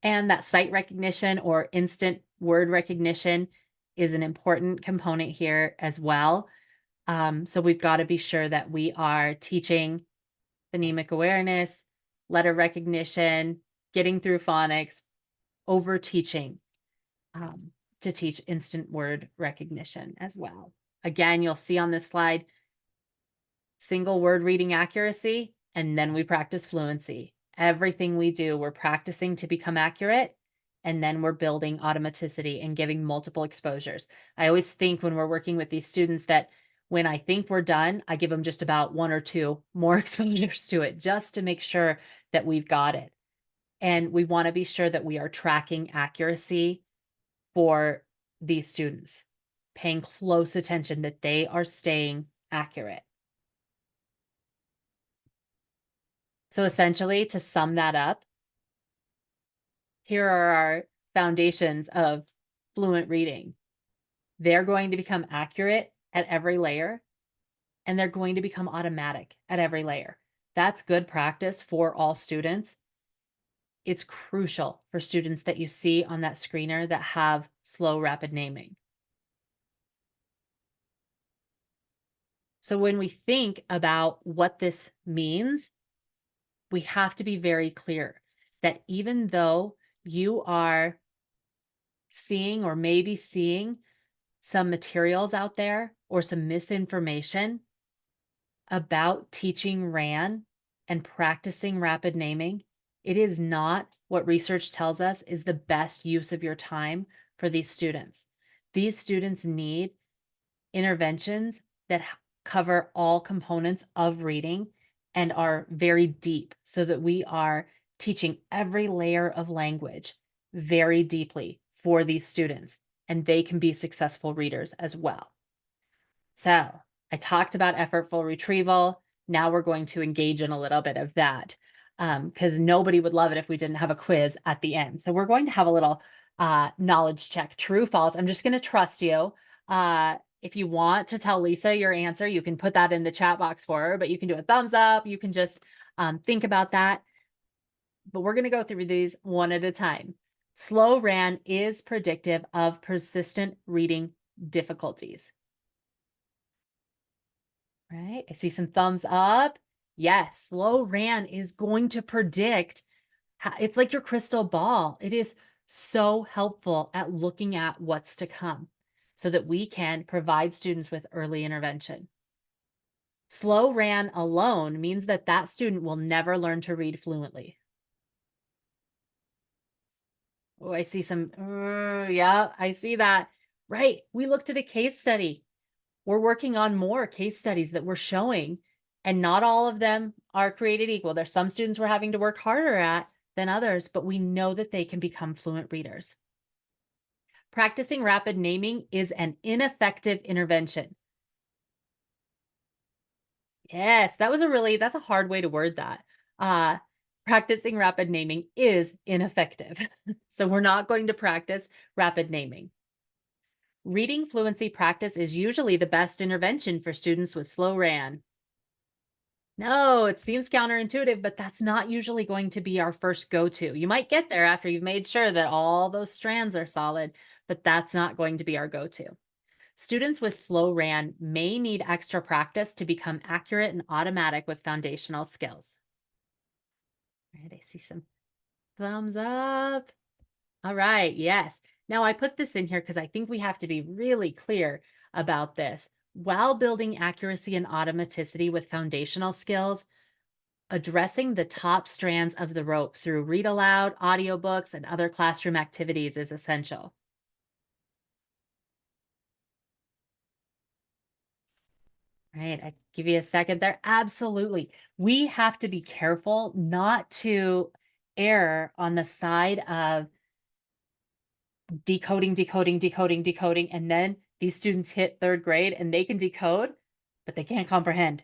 S2: And that sight recognition or instant word recognition is an important component here as well. So we've got to be sure that we are teaching phonemic awareness, letter recognition, getting through phonics, over teaching to teach instant word recognition as well. Again, you'll see on this slide, single word reading accuracy, and then we practice fluency. Everything we do, we're practicing to become accurate, and then we're building automaticity and giving multiple exposures. I always think when we're working with these students that when I think we're done, I give them just about one or two more exposures to it just to make sure that we've got it. And we want to be sure that we are tracking accuracy for these students, paying close attention that they are staying accurate. So essentially, to sum that up, here are our foundations of fluent reading. They're going to become accurate at every layer, and they're going to become automatic at every layer. That's good practice for all students. It's crucial for students that you see on that screener that have slow, rapid naming. So when we think about what this means, we have to be very clear that even though you are seeing or maybe seeing some materials out there or some misinformation about teaching RAN and practicing rapid naming, it is not what research tells us is the best use of your time for these students. These students need interventions that cover all components of reading and are very deep so that we are teaching every layer of language very deeply for these students and they can be successful readers as well. So I talked about effortful retrieval. Now we're going to engage in a little bit of that because nobody would love it if we didn't have a quiz at the end. So we're going to have a little knowledge check, true, false. I'm just going to trust you. If you want to tell Lisa your answer, you can put that in the chat box for her, but you can do a thumbs up. You can just think about that. But we're going to go through these one at a time. Slow RAN is predictive of persistent reading difficulties. Right? I see some thumbs up. Yes, slow RAN is going to predict. It's like your crystal ball. It is so helpful at looking at what's to come so that we can provide students with early intervention. Slow RAN alone means that that student will never learn to read fluently. Oh, I see some, yeah, I see that. Right. We looked at a case study. We're working on more case studies that we're showing, and not all of them are created equal. There's some students we're having to work harder at than others, but we know that they can become fluent readers. Practicing rapid naming is an ineffective intervention. Yes, that's a hard way to word that. Practicing rapid naming is ineffective. So we're not going to practice rapid naming. Reading fluency practice is usually the best intervention for students with slow RAN. No, it seems counterintuitive, but that's not usually going to be our first go-to. You might get there after you've made sure that all those strands are solid, but that's not going to be our go-to. Students with slow RAN may need extra practice to become accurate and automatic with foundational skills. All right, I see some thumbs up. All right, yes. Now I put this in here because I think we have to be really clear about this. While building accuracy and automaticity with foundational skills, addressing the top strands of the rope through read aloud, audiobooks, and other classroom activities is essential. Right. I give you a second there. Absolutely. We have to be careful not to err on the side of decoding, decoding, decoding, decoding. And then these students hit third grade and they can decode, but they can't comprehend.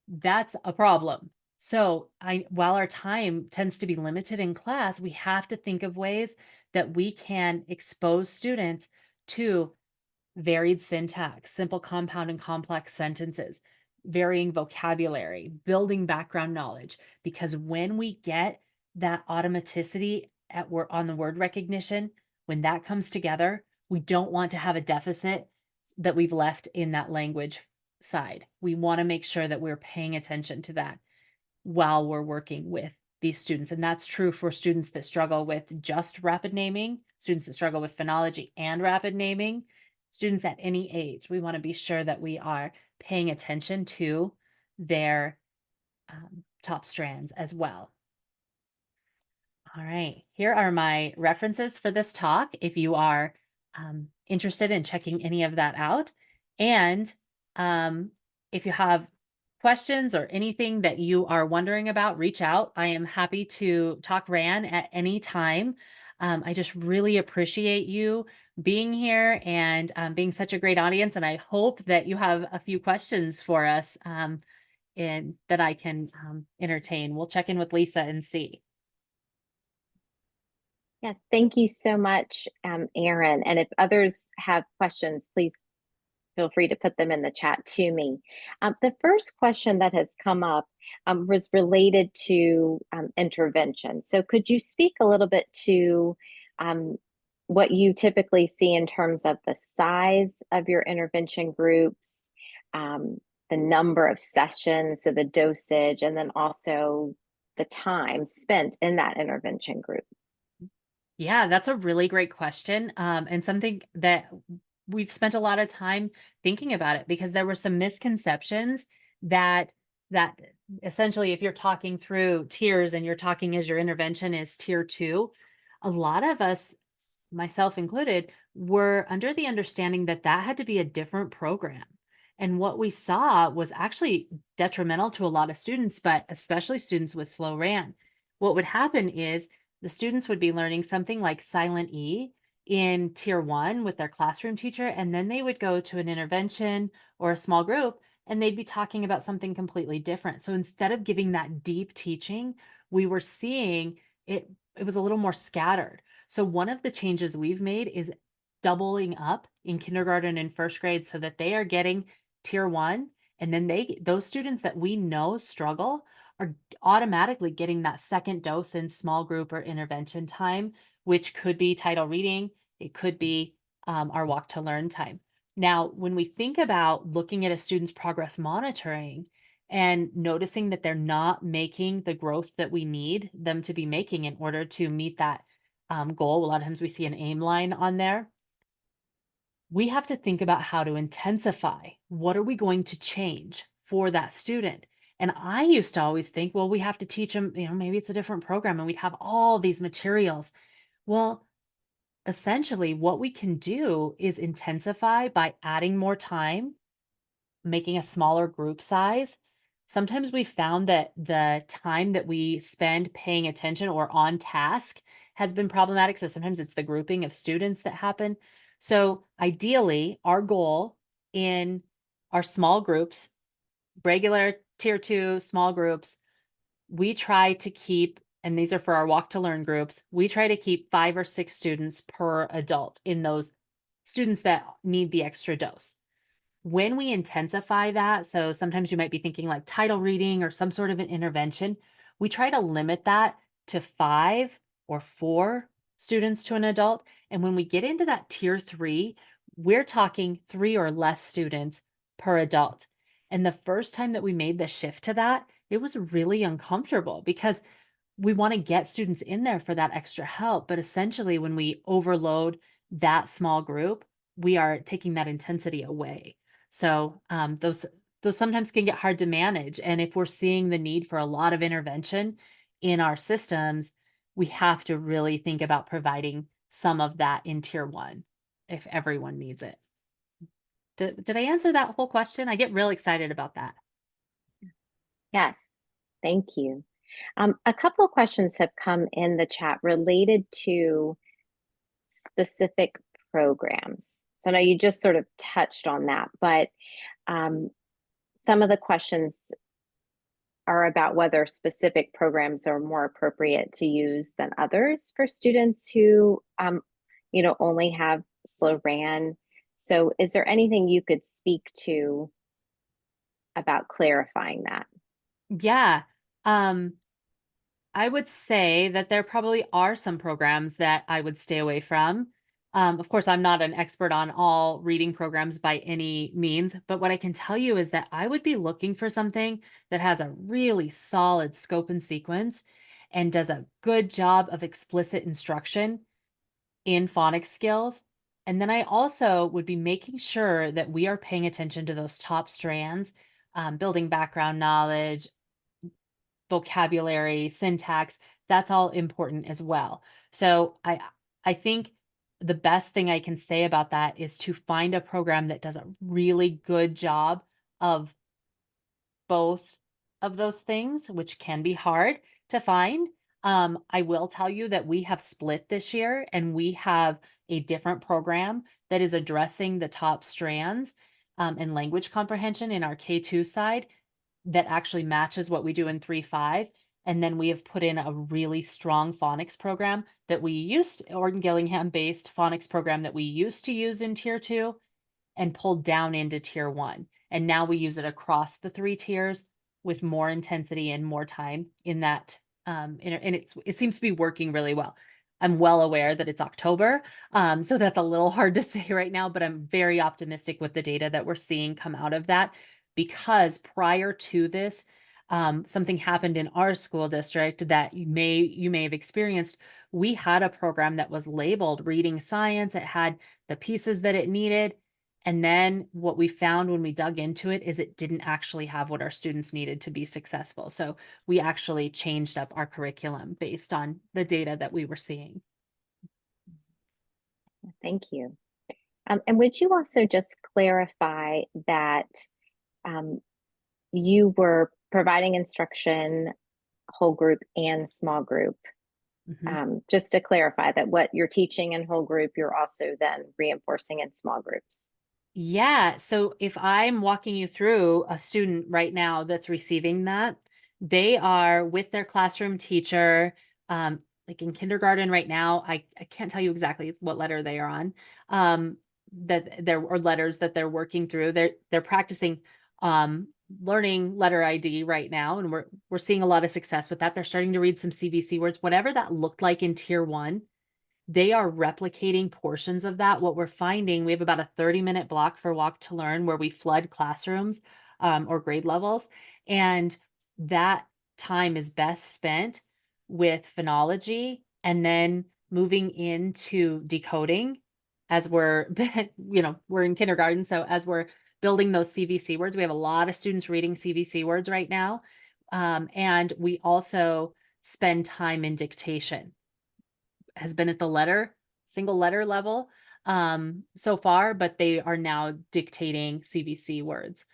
S2: That's a problem. So while our time tends to be limited in class, we have to think of ways that we can expose students to varied syntax, simple, compound, and complex sentences, varying vocabulary, building background knowledge. Because when we get that automaticity on the word recognition, when that comes together, we don't want to have a deficit that we've left in that language side. We want to make sure that we're paying attention to that while we're working with these students. And that's true for students that struggle with just rapid naming, students that struggle with phonology and rapid naming, students at any age. We want to be sure that we are paying attention to their top strands as well. All right, here are my references for this talk if you are interested in checking any of that out. And if you have questions or anything that you are wondering about, reach out. I am happy to talk RAN at any time. I just really appreciate you being here and being such a great audience. And I hope that you have a few questions for us and that I can entertain. We'll check in with Lisa and see.
S1: Yes, thank you so much, Erin. And if others have questions, please feel free to put them in the chat to me. The first question that has come up was related to intervention. So could you speak a little bit to um, what you typically see in terms of the size of your intervention groups, um, the number of sessions, so the dosage, and then also the time spent in that intervention group?
S2: Yeah, that's a really great question, and something that we've spent a lot of time thinking about it because there were some misconceptions that that essentially, if you're talking through tiers and you're talking as your intervention is tier two, a lot of us, myself included, were under the understanding that that had to be a different program. And what we saw was actually detrimental to a lot of students, but especially students with slow RAN. What would happen is the students would be learning something like silent E in tier one with their classroom teacher, and then they would go to an intervention or a small group and they'd be talking about something completely different. So instead of giving that deep teaching, we were seeing it was a little more scattered. So one of the changes we've made is doubling up in kindergarten and first grade so that they are getting tier one, and then those students that we know struggle are automatically getting that second dose in small group or intervention time, which could be title reading, it could be our walk to learn time. Now, when we think about looking at a student's progress monitoring and noticing that they're not making the growth that we need them to be making in order to meet that goal, a lot of times we see an aim line on there. We have to think about how to intensify. What are we going to change for that student? And I used to always think, well, we have to teach them, maybe it's a different program and we'd have all these materials. Well, essentially, what we can do is intensify by adding more time, making a smaller group size. Sometimes we found that the time that we spend paying attention or on task has been problematic. So sometimes it's the grouping of students that happen. So ideally, our goal in our small groups, regular tier two, small groups, we try to keep, and these are for our walk to learn groups, we try to keep 5 or 6 students per adult in those students that need the extra dose. When we intensify that, so sometimes you might be thinking like title reading or some sort of an intervention, we try to limit that to 5 or 4 students to an adult. And when we get into that tier three, we're talking 3 or less students per adult. And the first time that we made the shift to that, it was really uncomfortable because we want to get students in there for that extra help. But essentially, when we overload that small group, we are taking that intensity away. So those sometimes can get hard to manage. And if we're seeing the need for a lot of intervention in our systems, we have to really think about providing some of that in tier one if everyone needs it. Did I answer that whole question? I get real excited about that.
S1: Yes, thank you. A couple of questions have come in the chat related to specific programs. So now you just sort of touched on that, but um, some of the questions are about whether specific programs are more appropriate to use than others for students who, only have slow RAN. So is there anything you could speak to about clarifying that?
S2: Yeah. Um, I would say that there probably are some programs that I would stay away from. Of course, I'm not an expert on all reading programs by any means, but what I can tell you is that I would be looking for something that has a really solid scope and sequence and does a good job of explicit instruction in phonics skills. And then I also would be making sure that we are paying attention to those top strands, building background knowledge, vocabulary, syntax, that's all important as well. So I think the best thing I can say about that is to find a program that does a really good job of both of those things, which can be hard to find. I will tell you that we have split this year and we have a different program that is addressing the top strands in language comprehension in our K2 side that actually matches what we do in 3-5. And then we have put in a really strong phonics program that we used, Orton Gillingham based phonics program that we used to use in tier 2 and pulled down into tier 1. And now we use it across the 3 tiers with more intensity and more time in that. And it seems to be working really well. I'm well aware that it's October, so that's a little hard to say right now, but I'm very optimistic with the data that we're seeing come out of that because prior to this, something happened in our school district that you may have experienced. We had a program that was labeled reading science. It had the pieces that it needed. And then what we found when we dug into it is it didn't actually have what our students needed to be successful. So we actually changed up our curriculum based on the data that we were seeing.
S1: Thank you. And would you also just clarify that um, you were providing instruction, whole group and small group?
S2: Mhm.
S1: Just to clarify that what you're teaching in whole group, you're also then reinforcing in small groups.
S2: Yeah. So if I'm walking you through a student right now that's receiving that, they are with their classroom teacher. Like in kindergarten right now, I can't tell you exactly what letter they are on. That there or letters that they're working through. They're practicing learning letter ID right now, and we're seeing a lot of success with that. They're starting to read some CVC words, whatever that looked like in tier 1 they are replicating portions of that. What we're finding, we have about a 30-minute block for Walk to Learn where we flood classrooms or grade levels. And that time is best spent with phonology and then moving into decoding as we're, we're in kindergarten. So as we're building those CVC words, we have a lot of students reading CVC words right now. And we also spend time in dictation has been at the single letter level so far, but they are now dictating CVC words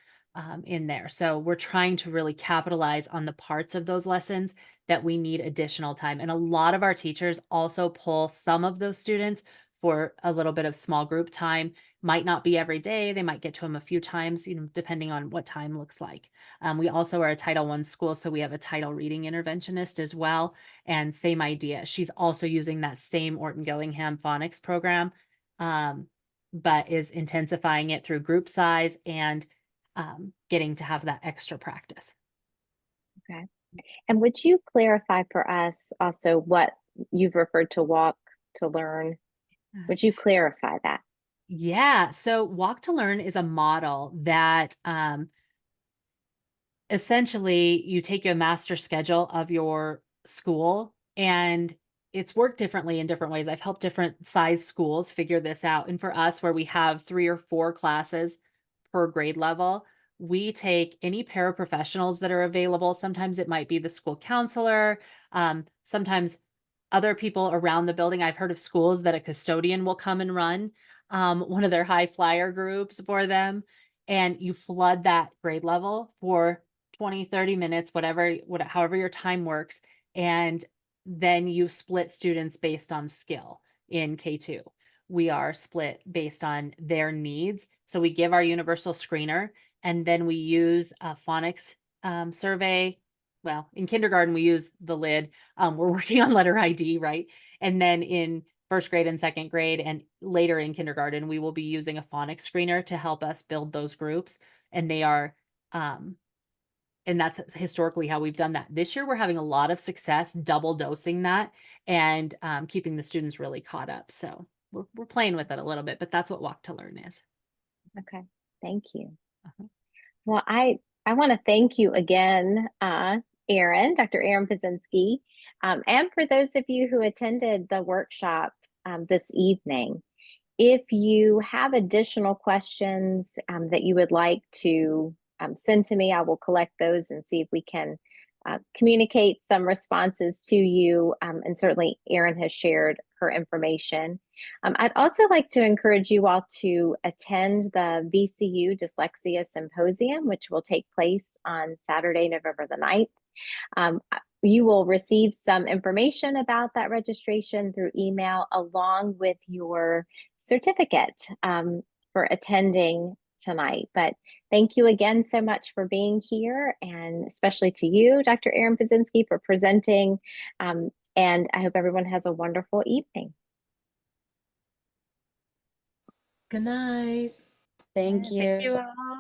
S2: in there. So we're trying to really capitalize on the parts of those lessons that we need additional time. And a lot of our teachers also pull some of those students for a little bit of small group time. Might not be every day. They might get to them a few times, depending on what time looks like. We also are a Title I school, so we have a title reading interventionist as well. And same idea. She's also using that same Orton Gillingham phonics program, um, but is intensifying it through group size and getting to have that extra practice.
S1: Okay. And would you clarify for us also what you've referred to walk to learn? Would you clarify that?
S2: Yeah. So Walk to Learn is a model that essentially you take a master schedule of your school and it's worked differently in different ways. I've helped different size schools figure this out. And for us, where we have 3 or 4 classes per grade level, we take any paraprofessionals that are available. Sometimes it might be the school counselor, sometimes other people around the building. I've heard of schools that a custodian will come and run. one of their high flyer groups for them, and you flood that grade level for 20, 30 minutes, however your time works, and then you split students based on skill in K2. We are split based on their needs. So we give our universal screener, and then we use a phonics survey. Well, in kindergarten, we use the lid. We're working on letter ID, right? And then in first grade and second grade, and later in kindergarten, we will be using a phonics screener to help us build those groups. And they are, and that's historically how we've done that. This year, we're having a lot of success double dosing that and keeping the students really caught up. So we're playing with it a little bit, but that's what Walk to Learn is.
S1: Okay, thank you.
S2: Uh-huh.
S1: Well, I want to thank you again, Erin, Dr. Erin Pzinski, and for those of you who attended the workshop this evening. If you have additional questions that you would like to send to me, I will collect those and see if we can communicate some responses to you. And certainly, Erin has shared her information. I'd also like to encourage you all to attend the VCU Dyslexia Symposium, which will take place on Saturday, November the 9th. You will receive some information about that registration through email along with your certificate for attending tonight. But thank you again so much for being here, and especially to you, Dr. Erin Pzinski, for presenting. And I hope everyone has a wonderful evening.
S3: Good night.
S2: Yeah,
S3: Thank
S2: thank
S3: you.
S2: you all.